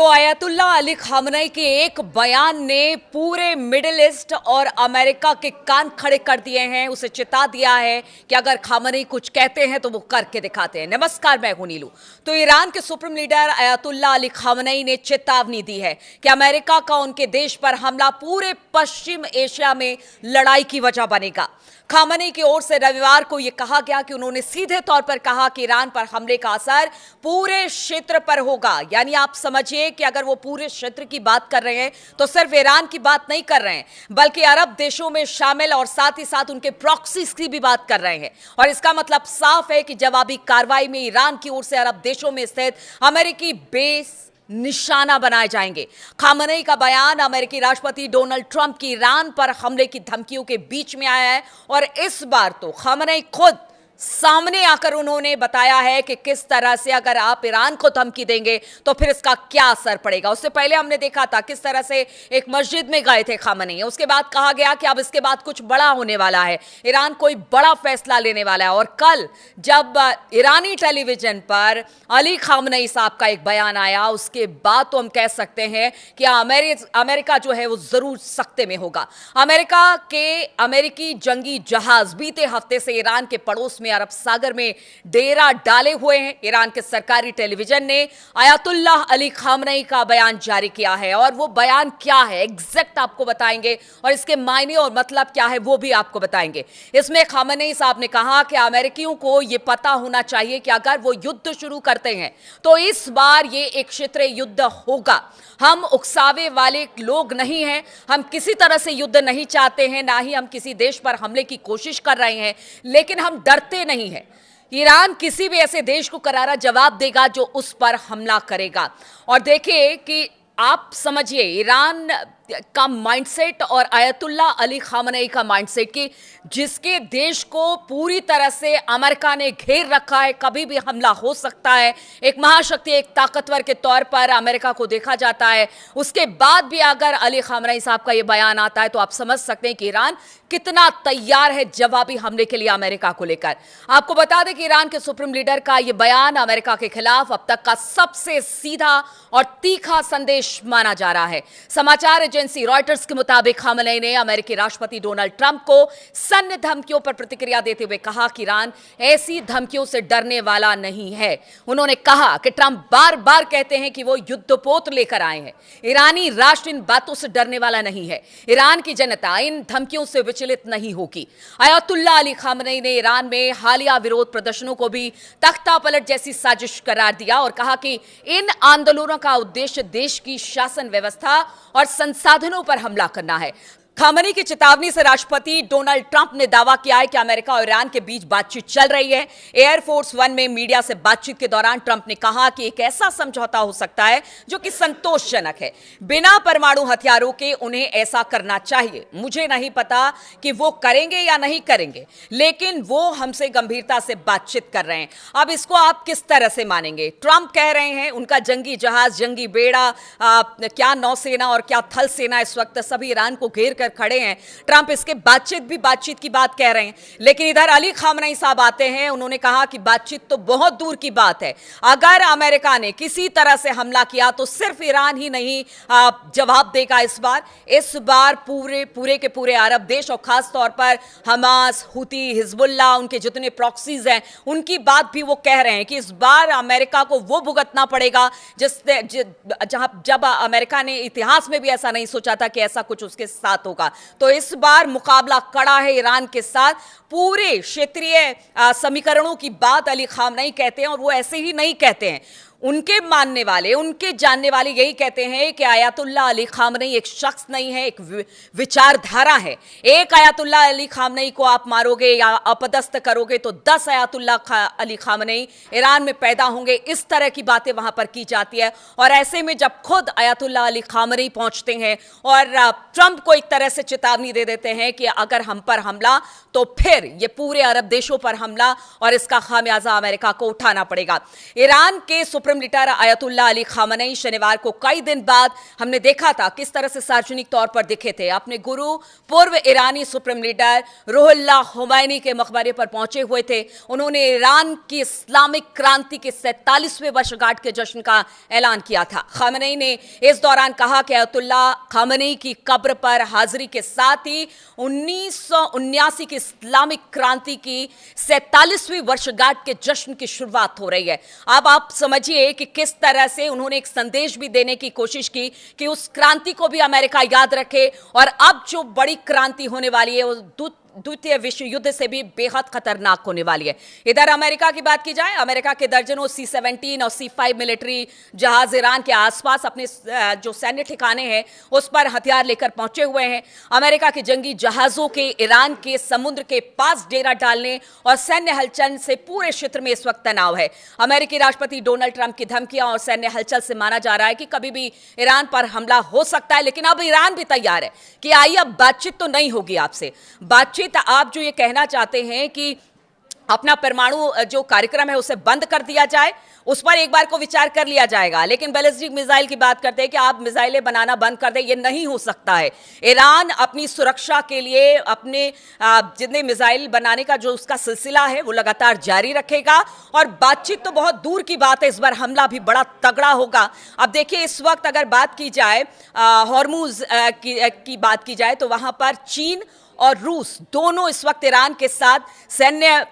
तो अयतुल्ला अली खामनेई के एक बयान ने पूरे मिडिल ईस्ट और अमेरिका के कान खड़े कर दिए हैं। उसे चिता दिया है कि अगर खामनेई कुछ कहते हैं तो वो करके दिखाते हैं। नमस्कार, मैं हूं नीलू। तो ईरान के सुप्रीम लीडर अयतुल्ला अली खामनेई ने चेतावनी दी है कि अमेरिका का उनके देश पर हमला पूरे पश्चिम एशिया में लड़ाई की वजह बनेगा। खामनेई की ओर से रविवार को यह कहा गया कि उन्होंने सीधे तौर पर कहा कि ईरान पर हमले का असर पूरे क्षेत्र पर होगा। यानी आप समझिए कि अगर वो पूरे क्षेत्र की बात कर रहे हैं तो सिर्फ ईरान की बात नहीं कर रहे हैं, बल्कि अरब देशों में शामिल और साथ ही साथ उनके प्रॉक्सीज की भी बात कर रहे हैं। और इसका मतलब साफ है कि जवाबी कार्रवाई में ईरान की ओर से अरब देशों में स्थित अमेरिकी बेस निशाना बनाए जाएंगे। खामनेई का बयान अमेरिकी राष्ट्रपति डोनाल्ड ट्रंप की ईरान पर हमले की धमकियों के बीच में आया है और इस बार तो खामनेई खुद सामने आकर उन्होंने बताया है कि किस तरह से अगर आप ईरान को धमकी देंगे तो फिर इसका क्या असर पड़ेगा। उससे पहले हमने देखा था किस तरह से एक मस्जिद में गए थे खामनेई। उसके बाद कहा गया कि अब इसके बाद कुछ बड़ा होने वाला है, ईरान कोई बड़ा फैसला लेने वाला है। और कल जब ईरानी टेलीविजन पर अली खामनेई साहब का एक बयान आया, उसके बाद तो हम कह सकते हैं कि अमेरिका जो है वो जरूर सख्ते में होगा। अमेरिकी जंगी जहाज बीते हफ्ते से ईरान के पड़ोस में अरब सागर में डेरा डाले हुए हैं। ईरान के सरकारी टेलीविजन ने अयतुल्ला अली खामनेई का बयान जारी किया है और वो बयान क्या है एग्जैक्ट आपको बताएंगे और इसके मायने और मतलब क्या है वो भी आपको बताएंगे। इसमें खामनेई साहब ने कहा कि अमेरिकियों को यह पता होना चाहिए कि अगर वो युद्ध शुरू करते हैं तो इस बार ये एक क्षेत्रीय युद्ध होगा। हम उकसावे वाले लोग नहीं हैं, हम किसी तरह से युद्ध नहीं चाहते हैं, ना ही हम किसी देश पर हमले की कोशिश कर रहे हैं, लेकिन हम डरते नहीं है। ईरान किसी भी ऐसे देश को करारा जवाब देगा जो उस पर हमला करेगा। और देखिए कि आप समझिए ईरान का माइंडसेट और अयतुल्ला अली खामनेई का माइंडसेट कि जिसके देश को पूरी तरह से अमेरिका ने घेर रखा है, कभी भी हमला हो सकता है। एक महाशक्ति, एक ताकतवर के तौर पर अमेरिका को देखा जाता है। उसके बाद भी अगर अली खामनेई साहब का यह बयान आता है तो आप समझ सकते हैं कि ईरान कितना तैयार है जवाबी हमले के लिए अमेरिका को लेकर। आपको बता दें कि ईरान के सुप्रीम लीडर का यह बयान अमेरिका के खिलाफ अब तक का सबसे सीधा और तीखा संदेश माना जा रहा है। समाचार एजेंसी रॉयटर्स के मुताबिक खामनेई ने अमेरिकी राष्ट्रपति डोनाल्ड ट्रंप को सैन्य धमकियों पर प्रतिक्रिया देते हुए कहा कि ईरान ऐसी धमकियों से डरने वाला नहीं है। उन्होंने कहा कि ट्रंप बार बार कहते हैं कि वो युद्धपोत लेकर आए हैं। ईरानी राष्ट्र इन बातों से डरने वाला नहीं है। ईरान की जनता इन धमकियों से विचलित नहीं होगी। अयतुल्ला अली खामनेई ने ईरान में हालिया विरोध प्रदर्शनों को भी तख्ता पलट जैसी साजिश करार दिया और कहा कि इन आंदोलनों का उद्देश्य देश की शासन व्यवस्था और संसाधनों पर हमला करना है। खामनेई की चेतावनी से राष्ट्रपति डोनाल्ड ट्रंप ने दावा किया है कि अमेरिका और ईरान के बीच बातचीत चल रही है। एयरफोर्स वन में मीडिया से बातचीत के दौरान ट्रंप ने कहा कि एक ऐसा समझौता हो सकता है जो कि संतोषजनक है। बिना परमाणु हथियारों के उन्हें ऐसा करना चाहिए। मुझे नहीं पता कि वो करेंगे या नहीं करेंगे, लेकिन वो हमसे गंभीरता से बातचीत कर रहे हैं। अब इसको आप किस तरह से मानेंगे? ट्रंप कह रहे हैं उनका जंगी जहाज, जंगी बेड़ा, क्या नौसेना और क्या थल सेना इस वक्त सभी ईरान को घेर कर खड़े हैं। ट्रंप इसके बातचीत की बात कह रहे हैं, लेकिन इधर अली खामनेई साहब आते हैं। उन्होंने कहा कि बातचीत तो बहुत दूर की बात है। अगर अमेरिका ने किसी तरह से हमला किया तो सिर्फ ईरान ही नहीं जवाब देगा। इस बार पूरे के पूरे अरब देश और खास तौर पर हमास, हुती, हिजबुल्लाह, उनके जितने प्रॉक्सीज हैं उनकी बात भी वो कह रहे हैं कि इस बार अमेरिका को वो भुगतना पड़ेगा जब अमेरिका ने इतिहास में भी ऐसा नहीं सोचा था कि ऐसा कुछ उसके साथ होगा। तो इस बार मुकाबला कड़ा है ईरान के साथ। पूरे क्षेत्रीय समीकरणों की बात अली खामनेई कहते हैं और वो ऐसे ही नहीं कहते हैं। उनके मानने वाले, उनके जानने वाले यही कहते हैं कि अयतुल्ला अली खामनेई एक शख्स नहीं है, एक विचारधारा है। एक अयतुल्ला अली खामनेई को आप मारोगे या अपदस्थ करोगे तो 10 अयतुल्ला अली खामनेई ईरान में पैदा होंगे। इस तरह की बातें वहां पर की जाती है। और ऐसे में जब खुद अयतुल्ला अली खामनेई पहुंचते हैं और ट्रंप को एक तरह से चेतावनी दे देते हैं कि अगर हम पर हमला तो फिर ये पूरे अरब देशों पर हमला और इसका खामियाजा अमेरिका को उठाना पड़ेगा। ईरान के supreme leader Ayatollah Ali Khamenei शनिवार को कई दिन बाद हमने देखा था किस तरह से सार्वजनिक तौर पर दिखे थे। अपने गुरु पूर्व ईरानी सुप्रीम लीडर रूहुल्लाह खुमैनी के मकबरे पर पहुंचे हुए थे। उन्होंने ईरान की इस्लामिक क्रांति के 47वें वर्षगांठ के जश्न का ऐलान किया था। खामनेई ने इस दौरान कहा कि आयतुल्लाह खामनेई की कब्र पर हाजिरी के साथ ही 1979 की इस्लामिक क्रांति की 47वीं वर्षगांठ के जश्न की शुरुआत हो रही है। अब आप समझिए कि किस तरह से उन्होंने एक संदेश भी देने की कोशिश की कि उस क्रांति को भी अमेरिका याद रखे और अब जो बड़ी क्रांति होने वाली है वो द्वितीय विश्व युद्ध से भी बेहद खतरनाक होने वाली है। इधर अमेरिका की बात की जाए, अमेरिका के दर्जनों C-17 और C-5 मिलिट्री जहाज ईरान के आसपास अपने जो सैन्य ठिकाने हैं उस पर हथियार लेकर पहुंचे हुए हैं। अमेरिका के जंगी जहाजों के ईरान के समुद्र के पास डेरा डालने और सैन्य हलचल से पूरे क्षेत्र में इस वक्त तनाव है। अमेरिकी राष्ट्रपति डोनाल्ड ट्रंप की धमकियां और सैन्य हलचल से माना जा रहा है कि कभी भी ईरान पर हमला हो सकता है, लेकिन अब ईरान भी तैयार है कि आइए अब बातचीत तो नहीं होगी आपसे। बातचीत आप जो ये कहना चाहते हैं कि अपना परमाणु जो कार्यक्रम है उसे बंद कर दिया जाए, उस पर एक बार को विचार कर लिया जाएगा, लेकिन बैलिस्टिक मिसाइल की बात करते हैं कि आप मिसाइलें बनाना बंद कर दें, ये नहीं हो सकता है। ईरान अपनी सुरक्षा के लिए अपने जितने मिसाइल बनाने का जो उसका सिलसिला है वो लगातार जारी रखेगा और बातचीत तो बहुत दूर की बात है, इस बार हमला भी बड़ा तगड़ा होगा। अब देखिए, इस वक्त अगर बात की जाए हॉर्मुज की बात की जाए तो वहां पर चीन और रूस दोनों इस वक्त ईरान के साथ सैन्य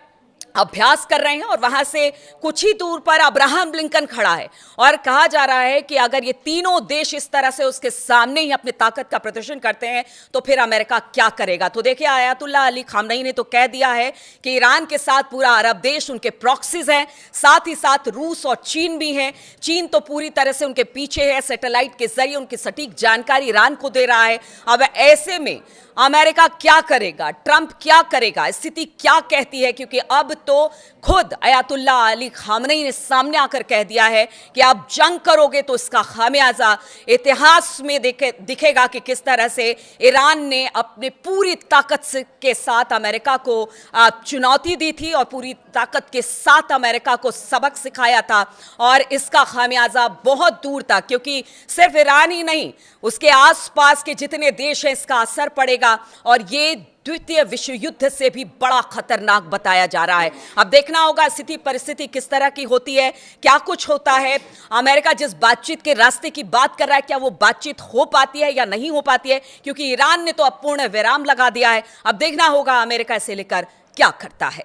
अभ्यास कर रहे हैं और वहां से कुछ ही दूर पर अब्राहम लिंकन खड़ा है और कहा जा रहा है कि अगर ये तीनों देश इस तरह से उसके सामने ही अपनी ताकत का प्रदर्शन करते हैं तो फिर अमेरिका क्या करेगा। तो देखिए, आयतुल्लाह अली खामनेई ने तो कह दिया है कि ईरान के साथ पूरा अरब देश उनके प्रॉक्सीज हैं, साथ ही साथ रूस और चीन भी हैं। चीन तो पूरी तरह से उनके पीछे है, सैटेलाइट के जरिए उनकी सटीक जानकारी ईरान को दे रहा है। अब ऐसे में अमेरिका क्या करेगा, ट्रंप क्या करेगा, स्थिति क्या कहती है, क्योंकि अब तो खुद आयतुल्लाह अली खामनेई ने सामने आकर कह दिया है कि आप जंग करोगे तो इसका खामियाजा इतिहास में दिखेगा कि किस तरह से ईरान ने अपने पूरी ताकत के साथ अमेरिका को चुनौती दी थी और पूरी ताकत के साथ अमेरिका को सबक सिखाया था और इसका खामियाजा बहुत दूर तक, क्योंकि सिर्फ ईरान ही नहीं उसके आसपास के जितने देश हैं इसका असर पड़ेगा और ये द्वितीय विश्व युद्ध से भी बड़ा खतरनाक बताया जा रहा है। अब देखना होगा स्थिति परिस्थिति किस तरह की होती है, क्या कुछ होता है। अमेरिका जिस बातचीत के रास्ते की बात कर रहा है, क्या वो बातचीत हो पाती है या नहीं हो पाती है, क्योंकि ईरान ने तो अब पूर्ण विराम लगा दिया है। अब देखना होगा अमेरिका इसे लेकर क्या करता है।